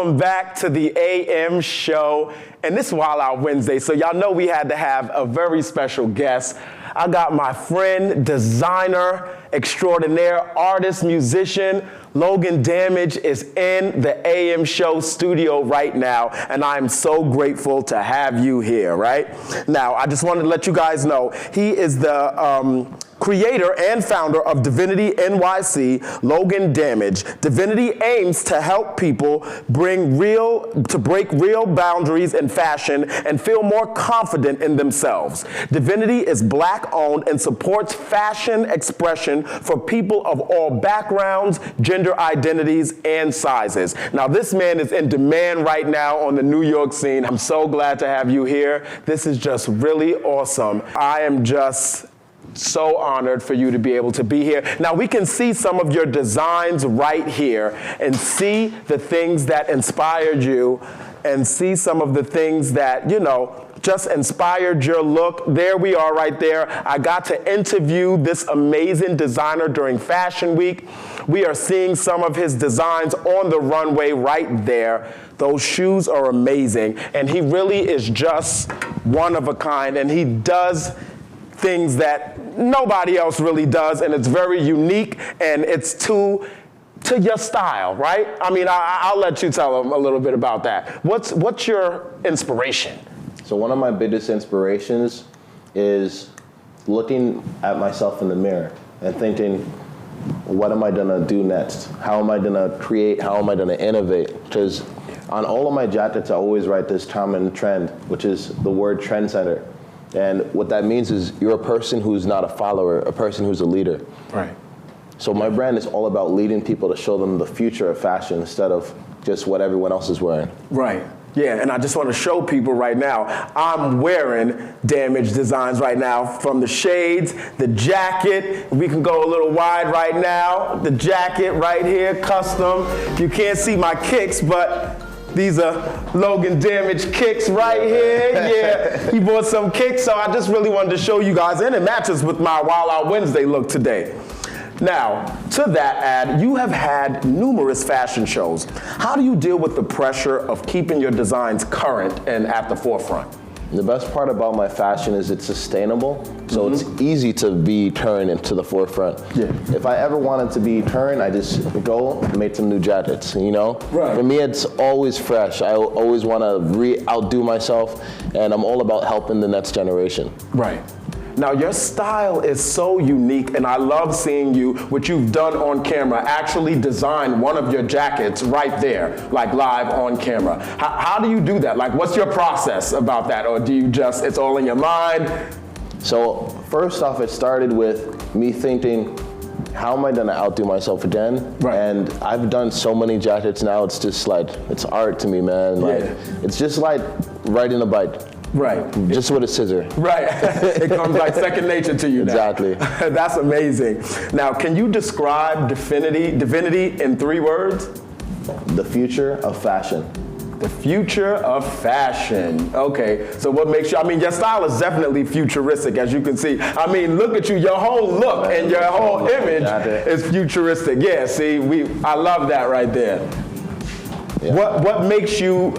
Welcome back to the AM show. And this is Wild Out Wednesday, so y'all know we had to have a very special guest. I got my friend, designer extraordinaire, artist, musician, Logan Damage is in the AM show studio right now, and I'm so grateful to have you here, right? Now, I just wanted to let you guys know, he is the creator and founder of Divinity NYC, Logan Damage. Divinity aims to help people break real boundaries in fashion and feel more confident in themselves. Divinity is Black-owned and supports fashion expression for people of all backgrounds, gender identities, and sizes. Now, this man is in demand right now on the New York scene. I'm so glad to have you here. This is just really awesome. I am just so honored for you to be able to be here. Now, we can see some of your designs right here and see the things that inspired you and see some of the things that, you know, just inspired your look. There we are right there. I got to interview this amazing designer during Fashion Week. We are seeing some of his designs on the runway right there. Those shoes are amazing. And he really is just one of a kind. And he does things that nobody else really does. And it's very unique. And it's to your style, right? I mean, I'll let you tell him a little bit about that. What's your inspiration? So one of my biggest inspirations is looking at myself in the mirror and thinking, what am I gonna do next? How am I gonna create? How am I gonna innovate? Because on all of my jackets, I always write this common trend, which is the word trendsetter. And what that means is you're a person who's not a follower, a person who's a leader. Right. So my brand is all about leading people to show them the future of fashion instead of just what everyone else is wearing. Right. Yeah, and I just want to show people right now, I'm wearing Damage designs right now, from the shades, the jacket. We can go a little wide right now. The jacket right here, custom. You can't see my kicks, but these are Logan Damage kicks right here. Yeah, he bought some kicks, so I just really wanted to show you guys, and it matches with my Wild Out Wednesday look today. Now, to that ad, you have had numerous fashion shows. How do you deal with the pressure of keeping your designs current and at the forefront? The best part about my fashion is it's sustainable, so it's easy to be turned into the forefront. Yeah. If I ever wanted to be turned, I just go and make some new jackets, you know? Right. For me, it's always fresh. I always want to outdo myself, and I'm all about helping the next generation. Right. Now, your style is so unique, and I love seeing you, what you've done on camera, actually design one of your jackets right there, like live on camera. How do you do that? Like, what's your process about that? Or do you just, it's all in your mind? So, first off, it started with me thinking, how am I gonna outdo myself again? Right. And I've done so many jackets now, it's just like, it's art to me, man. Like, it's just like riding a bike. Right. Just with a scissor. Right. It comes like second nature to you now. Exactly. That's amazing. Now, can you describe Divinity in 3 words? The future of fashion. The future of fashion. Okay, so what makes you, I mean, your style is definitely futuristic, as you can see. I mean, look at you, your whole look and your whole image is futuristic. Yeah, see, I love that right there. Yeah. What makes you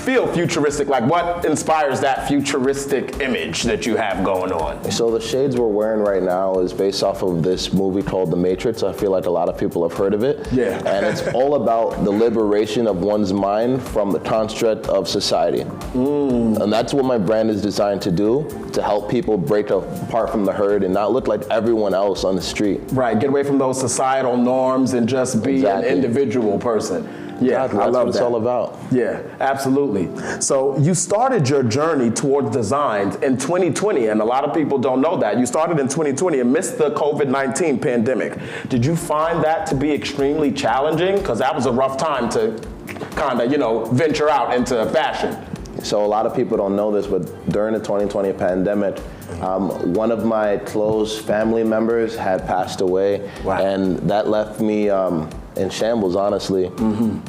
feel futuristic? Like, what inspires that futuristic image that you have going on? So the shades we're wearing right now is based off of this movie called The Matrix. I feel like a lot of people have heard of it. Yeah. And it's all about the liberation of one's mind from the construct of society. And that's what my brand is designed to do, to help people break apart from the herd and not look like everyone else on the street. Right, get away from those societal norms and just be an individual person. Yeah, exactly. I love what it's all about. Yeah, absolutely. So you started your journey towards designs in 2020, and a lot of people don't know that. You started in 2020 amidst the COVID-19 pandemic. Did you find that to be extremely challenging? Because that was a rough time to kind of, you know, venture out into fashion. So a lot of people don't know this, but during the 2020 pandemic, one of my close family members had passed away, and that left me in shambles, honestly.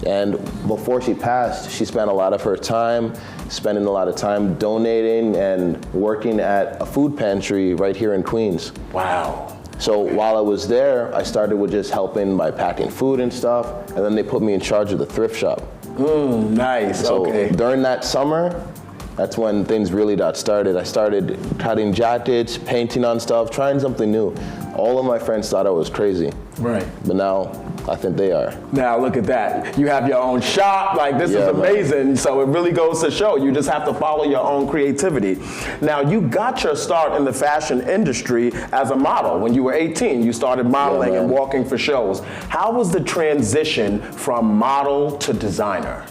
And before she passed, she spent a lot of her time spending a lot of time donating and working at a food pantry right here in Queens. Wow. So while I was there, I started with just helping by packing food and stuff, and then they put me in charge of the thrift shop. Nice, So okay. during that summer, that's when things really got started. I started cutting jackets, painting on stuff, trying something new. All of my friends thought I was crazy. Right. But now, I think they are. Now look at that. You have your own shop, like this is amazing. Man. So it really goes to show you just have to follow your own creativity. Now you got your start in the fashion industry as a model. When you were 18, you started modeling and walking for shows. How was the transition from model to designer?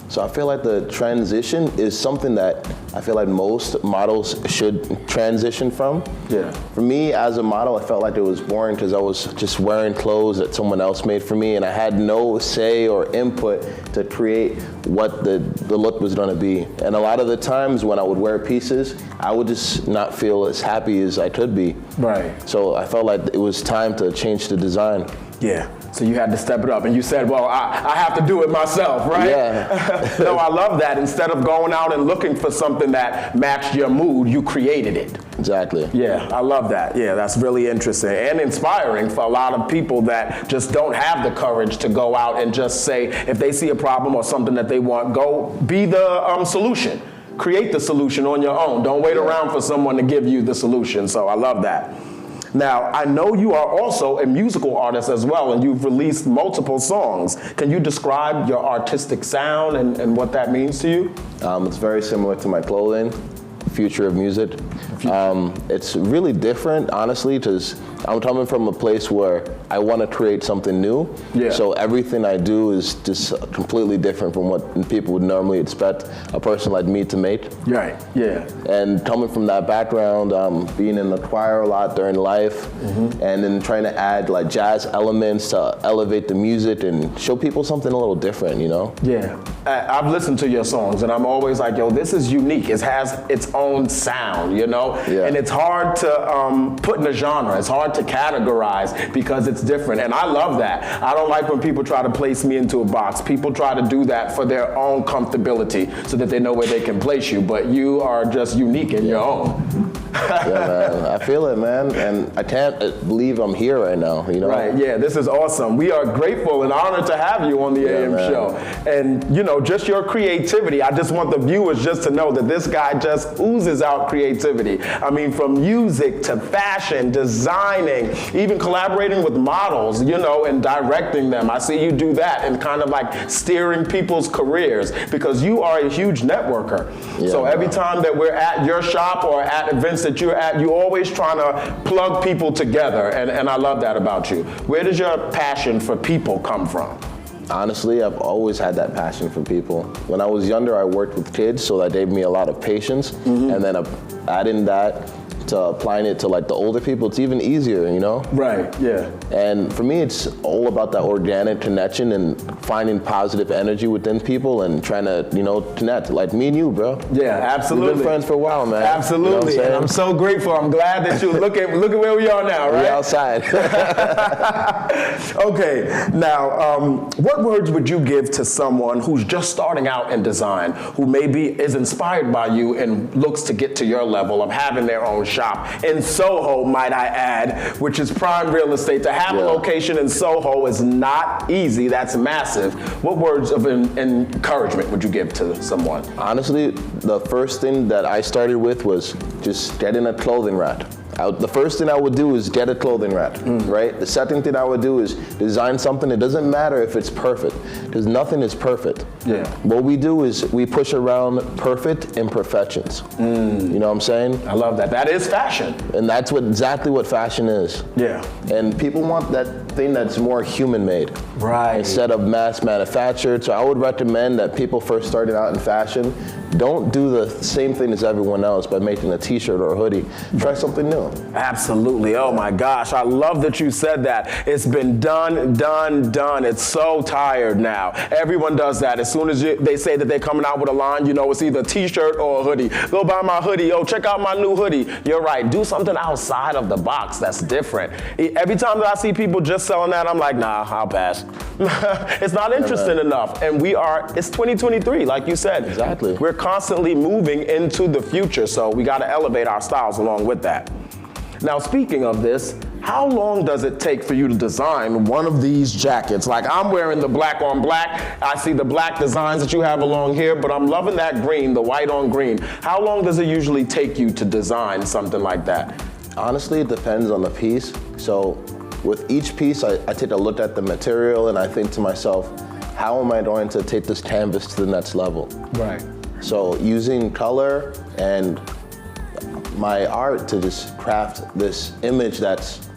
So I feel like the transition is something that I feel like most models should transition from. Yeah. For me, as a model, I felt like it was boring because I was just wearing clothes that someone else made for me, and I had no say or input to create what the look was gonna be. And a lot of the times when I would wear pieces, I would just not feel as happy as I could be. Right. So I felt like it was time to change the design. Yeah. So you had to step it up, and you said, well, I have to do it myself, right? Yeah. No, I love that. Instead of going out and looking for something that matched your mood, you created it. Exactly. Yeah, I love that. Yeah, that's really interesting and inspiring for a lot of people that just don't have the courage to go out and just say, if they see a problem or something that they want, go be the solution. Create the solution on your own. Don't wait around for someone to give you the solution. So I love that. Now, I know you are also a musical artist as well, and you've released multiple songs. Can you describe your artistic sound and what that means to you? It's very similar to my clothing, future of music. It's really different, honestly, because I'm coming from a place where I want to create something new. Yeah. So everything I do is just completely different from what people would normally expect a person like me to make. Right, yeah. And coming from that background, being in the choir a lot during life, and then trying to add like jazz elements to elevate the music and show people something a little different, you know? Yeah. I've listened to your songs, and I'm always like, yo, this is unique. It has its own sound, you know? Yeah. And it's hard to put in a genre. It's hard to categorize because it's different, and I love that. I don't like when people try to place me into a box. People try to do that for their own comfortability so that they know where they can place you, but you are just unique in your own. Yeah, man. I feel it, man, and I can't believe I'm here right now, you know? Right, yeah, this is awesome. We are grateful and honored to have you on the AM man. show. And, you know, just your creativity, I just want the viewers just to know that this guy just oozes out creativity. I mean, from music to fashion, designing, even collaborating with models, you know, and directing them. I see you do that and kind of like steering people's careers because you are a huge networker. Yeah, so every time that we're at your shop or at events that you're at, you're always trying to plug people together, and I love that about you. Where does your passion for people come from? Honestly, I've always had that passion for people. When I was younger, I worked with kids, so that gave me a lot of patience, and then adding that to applying it to like the older people, it's even easier, you know? Right, yeah. And for me, it's all about that organic connection and finding positive energy within people and trying to, you know, connect. Like me and you, bro. Yeah, absolutely. We've been friends for a while, man. Absolutely, You know and I'm so grateful. I'm glad that you look at where we are now, right? We're outside. Okay, now, what words would you give to someone who's just starting out in design, who maybe is inspired by you and looks to get to your level of having their own shop in Soho, might I add, which is prime real estate. To have a location in Soho is not easy. That's massive. What words of encouragement would you give to someone? Honestly, the first thing that I started with was just getting a clothing rack. The first thing I would do is get a clothing rack, right? The second thing I would do is design something. It doesn't matter if it's perfect, because nothing is perfect. Yeah. What we do is we push around perfect imperfections. You know what I'm saying? I love that. That is fashion. And that's exactly what fashion is. Yeah. And people want that thing that's more human-made. Right. Instead of mass manufactured. So I would recommend that people first starting out in fashion, don't do the same thing as everyone else by making a t-shirt or a hoodie. Try something new. Absolutely. Oh my gosh. I love that you said that. It's been done. It's so tired now. Everyone does that. As soon as they say that they're coming out with a line, you know, it's either a t-shirt or a hoodie. Go buy my hoodie. Yo, check out my new hoodie. You're right. Do something outside of the box that's different. Every time that I see people just selling that, I'm like, nah, I'll pass. It's not interesting enough. And it's 2023, like you said. Exactly. We're constantly moving into the future, so we got to elevate our styles along with that. Now, speaking of this, How long does it take for you to design one of these jackets? Like, I'm wearing the black on black. I see the black designs that you have along here, but I'm loving that green, the white on green. How long does it usually take you to design something like that? Honestly, it depends on the piece. So with each piece, I take a look at the material and I think to myself, how am I going to take this canvas to the next level? Right. So using color and my art to just craft this image that's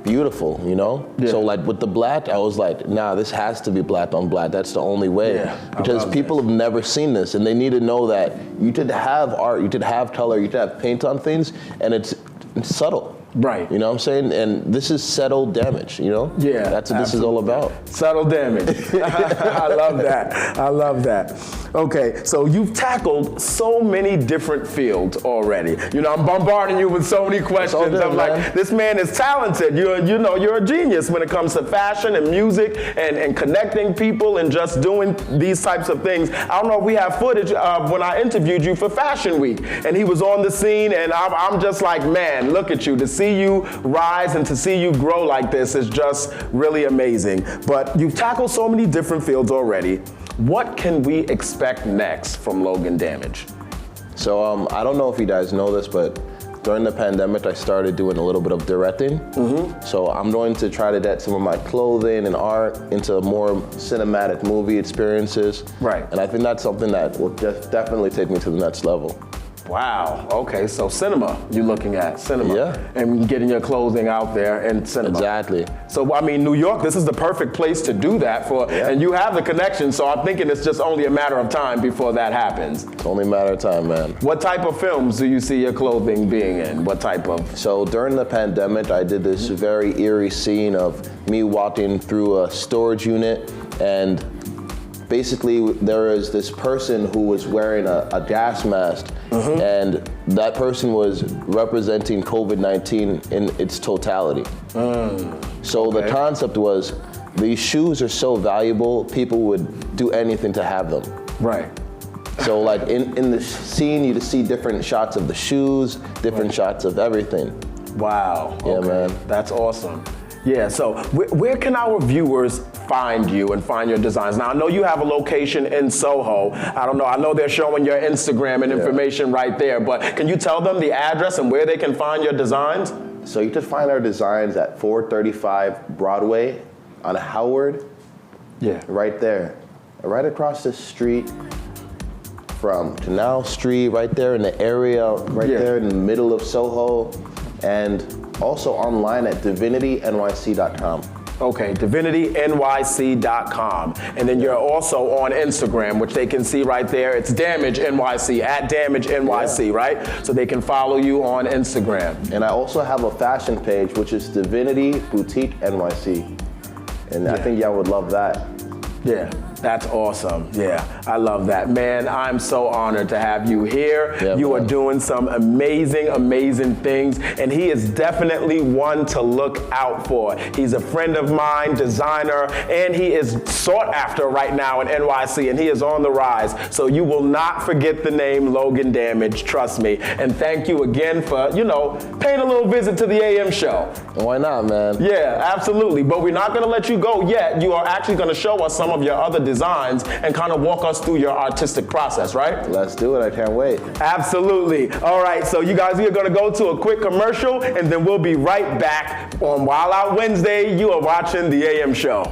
beautiful, you know? Yeah. So like with the black, I was like, nah, this has to be black on black. That's the only way. Yeah, because people have never seen this and they need to know that you could have art, you could have color, you could have paint on things, and it's subtle. Right. You know what I'm saying? And this is subtle damage, you know? Yeah. That's what this is all about. Subtle damage. I love that. I love that. Okay, so you've tackled so many different fields already. You know, I'm bombarding you with so many questions. Good, I'm man. like, this man is talented. You're a genius when it comes to fashion and music and connecting people and just doing these types of things. I don't know if we have footage of when I interviewed you for Fashion Week, and he was on the scene, and I'm just like, man, look at you. To see you rise and to see you grow like this is just really amazing. But you've tackled so many different fields already. What can we expect next from Logan Damage? So I don't know if you guys know this, but during the pandemic, I started doing a little bit of directing. So I'm going to try to get some of my clothing and art into more cinematic movie experiences. Right. And I think that's something that will definitely take me to the next level. Wow, okay, so cinema, you're looking at cinema. Yeah. And getting your clothing out there in cinema. Exactly. So, I mean, New York, this is the perfect place to do that for, and you have the connection, so I'm thinking it's just only a matter of time before that happens. It's only a matter of time, man. What type of films do you see your clothing being in? What type of? So during the pandemic, I did this very eerie scene of me walking through a storage unit, and basically there is this person who was wearing a gas mask, and that person was representing COVID-19 in its totality. So the concept was, these shoes are so valuable, people would do anything to have them. Right. So like in the scene, you see different shots of the shoes, different shots of everything. Wow. Yeah, okay. man. That's awesome. Yeah, so where can our viewers find you and find your designs? Now, I know you have a location in Soho. I don't know, I know they're showing your Instagram and information right there, but can you tell them the address and where they can find your designs? So you can find our designs at 435 Broadway on Howard. Yeah. Right there. Right across the street from Canal Street, right there in the area, right there in the middle of Soho. And also online at divinitynyc.com. Okay, divinitynyc.com. And then you're also on Instagram, which they can see right there. It's Damage NYC, at Damage NYC, right? So they can follow you on Instagram. And I also have a fashion page, which is Divinity Boutique NYC. And I think y'all would love that. Yeah, that's awesome. Yeah, I love that. Man, I'm so honored to have you here. Yeah, you are doing some amazing, amazing things, and he is definitely one to look out for. He's a friend of mine, designer, and he is sought after right now in NYC, and he is on the rise. So you will not forget the name Logan Damage, trust me. And thank you again for, paying a little visit to the AM show. Why not, man? Yeah, absolutely. But we're not gonna let you go yet. You are actually gonna show us some of your other designs and kind of walk us through your artistic process, right? Let's do it, I can't wait. Absolutely. All right, so you guys, we are gonna go to a quick commercial and then we'll be right back on Wild Out Wednesday. You are watching the AM show.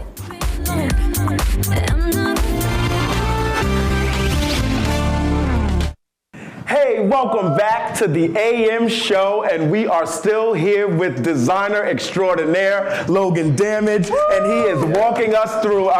Hey, welcome back to the AM show, and we are still here with designer extraordinaire, Logan Damage, and he is walking us through,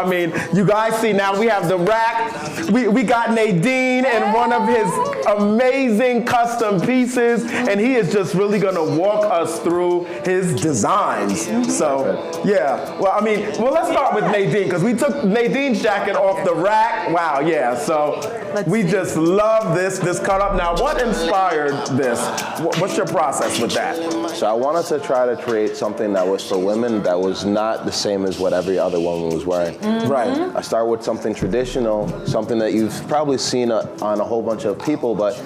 you guys see now we have the rack, we got Nadine and one of his amazing custom pieces, and he is just really gonna walk us through his designs. So, yeah, let's start with Nadine, because we took Nadine's jacket off the rack. Wow, yeah, so we just love this cut up. Now, what inspired this? What's your process with that? So I wanted to try to create something that was for women that was not the same as what every other woman was wearing. Right. I started with something traditional, something that you've probably seen on a whole bunch of people, but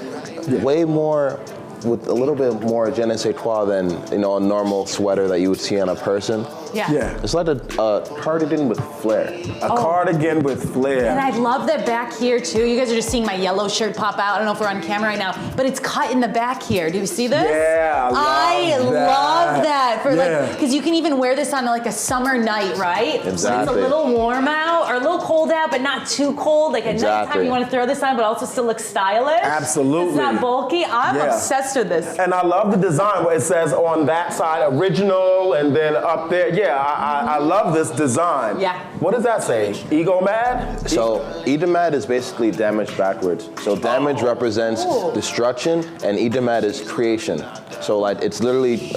way more with a little bit more je ne sais quoi than, you know, a normal sweater that you would see on a person. Yeah. It's like a cardigan with flair. A cardigan with flair. And I love that back here too. You guys are just seeing my yellow shirt pop out. I don't know if we're on camera right now, but it's cut in the back here. Do you see this? Yeah, I love that. For Yeah. because you can even wear this on like a summer night, right? Exactly. When it's a little warm out or a little cold out, but not too cold. Like at nighttime, you want to throw this on, but also still look stylish. Absolutely. It's not bulky. I'm obsessed with this. And I love the design where it says on that side original and then up there. Yeah, I love this design. Yeah. What does that say? Ego mad? So Edomad is basically damage backwards. So damage represents destruction, and Edomad is creation. So like it's literally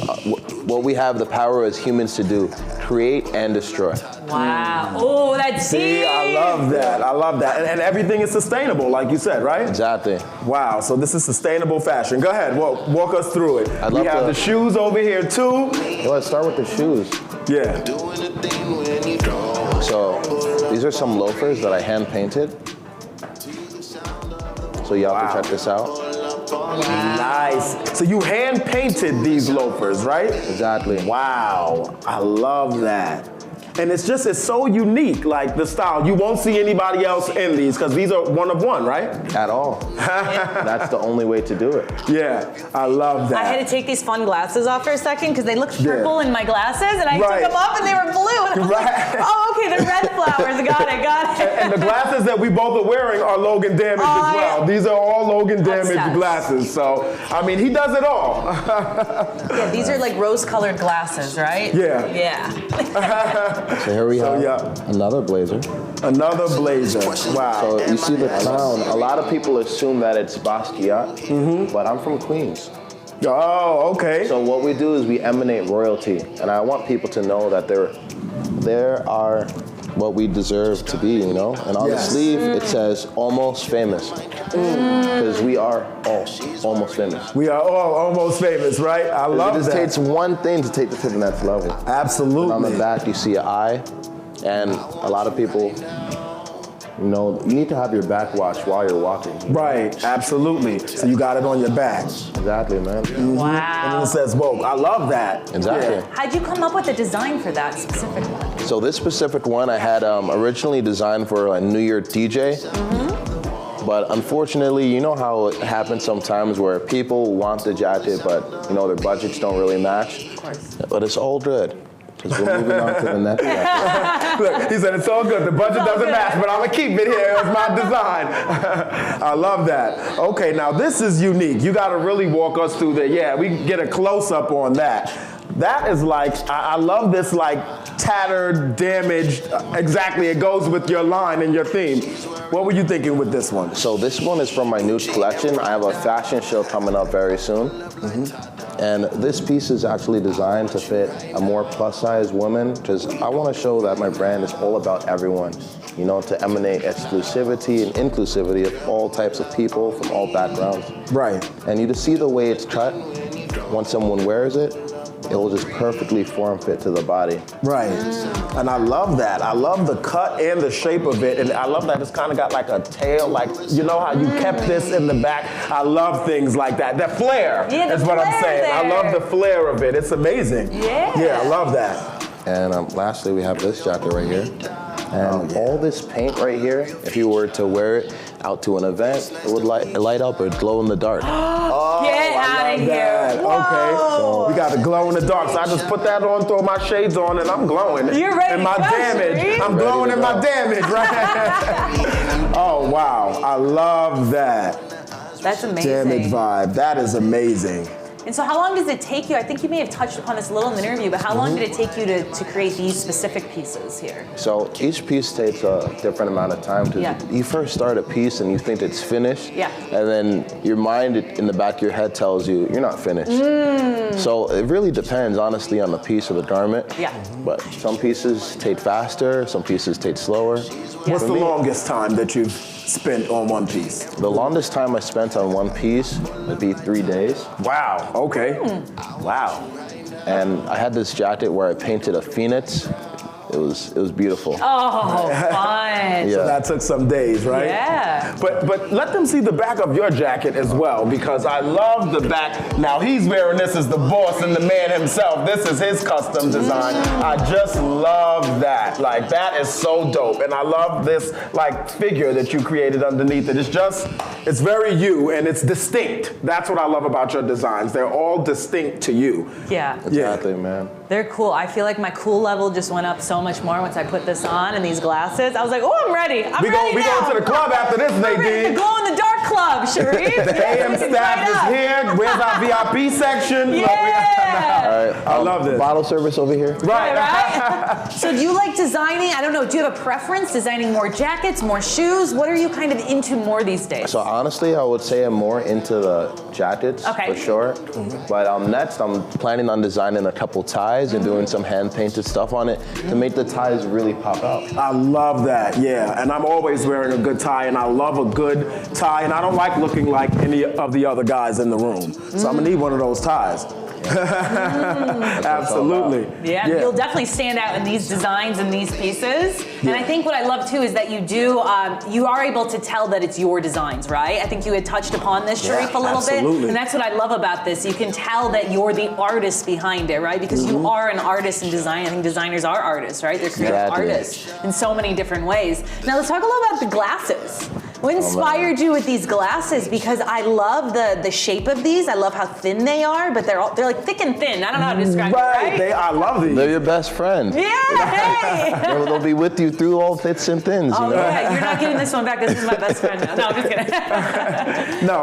what we have the power as humans to do: create and destroy. Wow. Oh, that's See, I love that. I love that. And everything is sustainable, like you said, right? Exactly. Wow, so this is sustainable fashion. Go ahead, walk us through it. I'd We love have to- the shoes over here too. Let's start with the shoes. Yeah. So these are some loafers that I hand painted. So you have to check this out. Nice. So you hand painted these loafers, right? Exactly. Wow, I love that. And it's so unique, like the style. You won't see anybody else in these because these are one of one, right? At all. That's the only way to do it. Yeah, I love that. I had to take these fun glasses off for a second because they looked purple in my glasses, and I took them off and they were blue. And I was like, oh, okay, they're red flowers. Got it. And the glasses that we both are wearing are Logan Damage as well. These are all Logan Damage glasses. So, I mean, he does it all. Yeah, these are like rose-colored glasses, right? Yeah. Yeah. So here we have another blazer. Another blazer. Wow. So you see the crown. A lot of people assume that it's Basquiat, but I'm from Queens. Oh, okay. So what we do is we emanate royalty, and I want people to know that there are what we deserve to be, you know? And on the sleeve, it says almost famous. Because we are all almost famous. We are all almost famous, right? I love that. It just takes one thing to take this to the next level. Absolutely. And on the back, you see an eye, and a lot of people, you know, you need to have your back watched while you're walking. Right, absolutely. So you got it on your back. Exactly, man. Wow. And then it says, whoa, I love that. Exactly. Yeah. How'd you come up with the design for that specific one? So this specific one I had originally designed for a New Year DJ. But unfortunately, you know how it happens sometimes where people want the jacket, but you know their budgets don't really match. Of course. But it's all good, because we're moving on to the next jacket. Look, he said it's all good. The budget doesn't match, but I'm gonna keep it here. It's my design. I love that. Okay, now this is unique. You gotta really walk us through that. Yeah, we can get a close up on that. That is like, I love this like tattered, damaged. Exactly, it goes with your line and your theme. What were you thinking with this one? So this one is from my new collection. I have a fashion show coming up very soon. And this piece is actually designed to fit a more plus-size woman, because I want to show that my brand is all about everyone. You know, to emanate exclusivity and inclusivity of all types of people from all backgrounds. Right. And you just see the way it's cut. Once someone wears it, it will just perfectly form fit to the body. Right. And I love that. I love the cut and the shape of it. And I love that it's kind of got like a tail, like, you know how you kept this in the back? I love things like that. The flair is what I'm saying. There. I love the flair of it. It's amazing. Yeah. Yeah, I love that. And lastly, we have this jacket right here. And all this paint right here, if you were to wear it out to an event, it would light up or glow in the dark. Get out of here. Okay, so we got the glow in the dark. So I just put that on, throw my shades on, and I'm glowing. You're ready And my to go, damage. Sharif. I'm glowing in my damage, right? Oh, wow. I love that. That's amazing. Damage vibe. That is amazing. And so how long does it take you? I think you may have touched upon this a little in the interview, but how long did it take you to create these specific pieces here? So each piece takes a different amount of time. You first start a piece and you think it's finished. Yeah. And then your mind in the back of your head tells you you're not finished. So it really depends, honestly, on the piece of the garment. Yeah. But some pieces take faster, some pieces take slower. What's the longest time that you've spent on one piece? The longest time I spent on one piece would be 3 days. Wow. Okay. Wow. And I had this jacket where I painted a phoenix it was beautiful. Oh, fun. So that took some days, right? Yeah. But let them see the back of your jacket as well, because I love the back. Now he's wearing this as the boss and the man himself. This is his custom design. I just love that. Like, that is so dope. And I love this like figure that you created underneath it. It's very you and it's distinct. That's what I love about your designs. They're all distinct to you. Yeah. Exactly, man. They're cool. I feel like my cool level just went up so much more once I put this on and these glasses. I was like, oh, I'm ready. We going to the club after this, Nadine. The glow in the dark club, Sharif. The AM staff is here. Where's our VIP section? Yeah. All right, I love this. Bottle service over here. Right. So do you like designing? I don't know. Do you have a preference? Designing more jackets, more shoes? What are you kind of into more these days? So honestly, I would say I'm more into the jackets for sure. But next, I'm planning on designing a couple ties and doing some hand-painted stuff on it to make the ties really pop out. I love that, yeah. And I'm always wearing a good tie, and I love a good tie, and I don't like looking like any of the other guys in the room. So I'm gonna need one of those ties. Absolutely. Yeah, you'll definitely stand out in these designs and these pieces. And I think what I love too is that you do, you are able to tell that it's your designs, right? I think you had touched upon this, Sharif, a little bit. And that's what I love about this. You can tell that you're the artist behind it, right? Because you are an artist in design. I think designers are artists, right? They're creative artists in so many different ways. Now let's talk a little about the glasses. What inspired you with these glasses? Because I love the shape of these. I love how thin they are, but they're like thick and thin. I don't know how to describe it, right? I love these. They're your best friend. Yeah, hey! They'll be with you through all fits and thins, you know? Yeah, you're not getting this one back. This is my best friend now. No,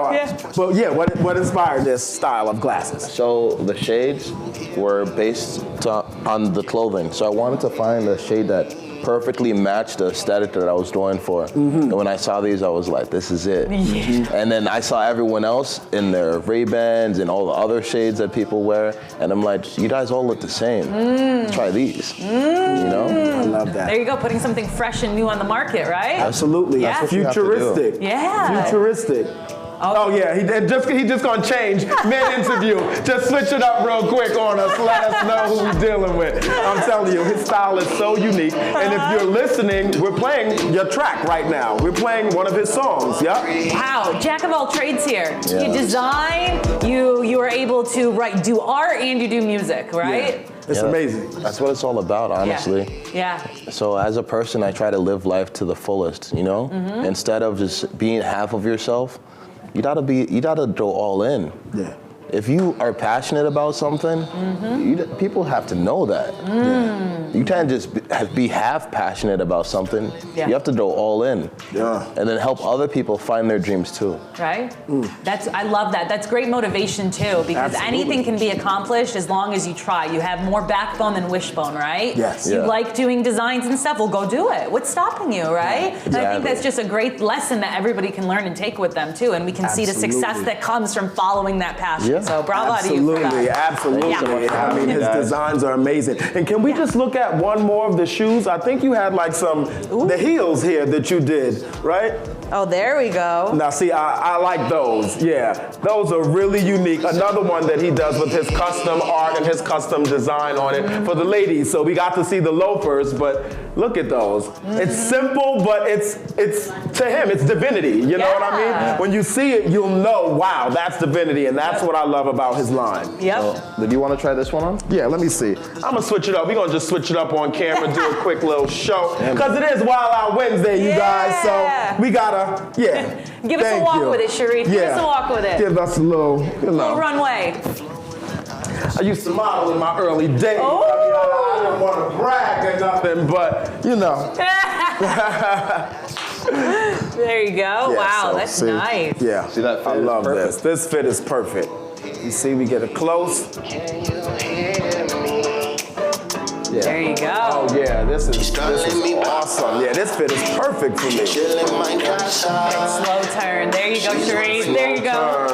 I'm just kidding. What inspired this style of glasses? So the shades were based on the clothing. So I wanted to find a shade that perfectly matched the aesthetic that I was going for. And when I saw these, I was like, this is it. And then I saw everyone else in their Ray-Bans and all the other shades that people wear, and I'm like, you guys all look the same. Try these, you know? I love that. There you go, putting something fresh and new on the market, right? Absolutely. Yeah. That's what futuristic. Yeah. Futuristic. Oh yeah, he just gonna change mid-interview. Just switch it up real quick on us. Let us know who we're dealing with. I'm telling you, his style is so unique. And if you're listening, we're playing your track right now. We're playing one of his songs. Yeah. Wow, jack of all trades here. Yeah. You design, you are able to do art, and you do music, right? Yeah. It's amazing. That's what it's all about, honestly. Yeah. So as a person, I try to live life to the fullest, you know? Instead of just being half of yourself, you gotta go all in. Yeah. If you are passionate about something, people have to know that. You can't just be half passionate about something. You have to go all in. And then help other people find their dreams too. Right? I love that. That's great motivation too, because anything can be accomplished as long as you try. You have more backbone than wishbone, right? Yes. You like doing designs and stuff, well, go do it. What's stopping you, right? And I think that's just a great lesson that everybody can learn and take with them too, and we can see the success that comes from following that passion. So bravo to you for that. Absolutely. I mean, his designs are amazing. And can we just look at one more of the shoes? I think you had like the heels here that you did, right? Oh, there we go. Now see, I like those. Yeah, those are really unique. Another one that he does with his custom art and his custom design on it for the ladies. So we got to see the loafers, but look at those. It's simple, but it's to him, it's divinity. You know what I mean? When you see it, you'll know, wow, that's divinity, and that's what I love about his line. Yep. Did you want to try this one on? Yeah, let me see. I'm gonna switch it up. We're gonna just switch it up on camera, do a quick little show. Because it is Wild Out Wednesday, you guys, so we gotta, Give us a walk with it, Sharif. Give us a walk with it. Give us a little, little runway. I used to model in my early days. Oh. I don't want to brag or nothing, but you know. There you go. Wow, that's nice. Yeah, see that fit? I love this. This fit is perfect. You see, we get it close. There you go. Oh yeah, this is awesome. Yeah, this fit is perfect for me. Slow turn. There you go, Sharif. There you go.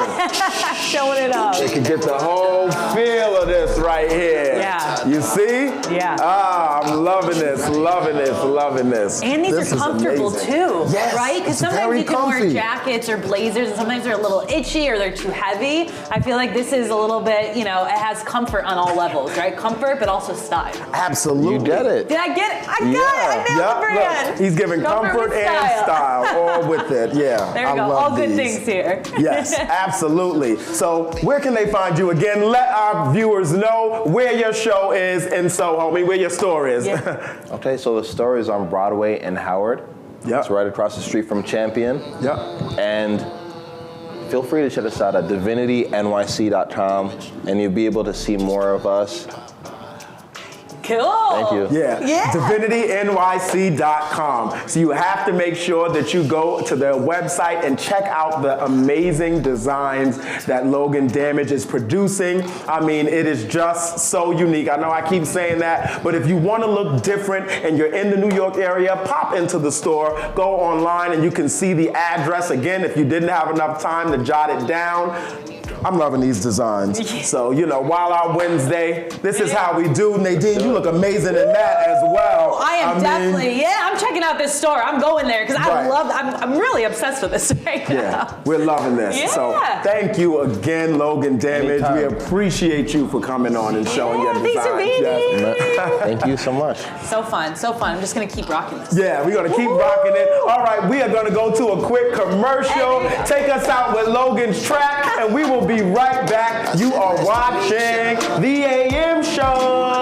Showing it up. You can get the whole feel of this right here. Yeah. You see? Yeah. Ah, I'm loving this, loving this, loving this. And these This are is comfortable amazing. too, Yes, right? Because it's sometimes very you can wear comfy. jackets or blazers and sometimes they're a little itchy or they're too heavy. I feel like this is a little bit, you know, it has comfort on all levels, right? Comfort, but also style. Absolutely. You get it. Did I get it? I got it. I nailed the brand. Look, he's giving comfort with and style, all with it. Yeah. There we go. love All good these. things here. Yes, absolutely. So where can they find you again? Let our viewers know where your show is in Soho, where your store is. Yeah. Okay, so the store is on Broadway in Howard. Yep. It's right across the street from Champion. Yep. And feel free to check us out at divinitynyc.com, and you'll be able to see more of us. Cool. Thank you. Yeah. Yeah. DivinityNYC.com. So you have to make sure that you go to their website and check out the amazing designs that Logan Damage is producing. I mean, it is just so unique. I know I keep saying that, but if you want to look different and you're in the New York area, pop into the store, go online, and you can see the address. Again, if you didn't have enough time to jot it down, I'm loving these designs. So, you know, Wild Out Wednesday, this is how we do. Nadine, you look amazing in that as well. I am definitely, I'm checking out this store. I'm going there because Right. I'm really obsessed with this right now. Yeah, we're loving this. Yeah. So thank you again, Logan Damage. Anytime. We appreciate you for coming on and showing your thanks for designs. being Yes. here. Thank you so much. So fun, so fun. I'm just gonna keep rocking this. Yeah, we're gonna keep rocking it. All right, we are gonna go to a quick commercial. Hey. Take us out with Logan's track, and we will be right back. You are watching The AM Show.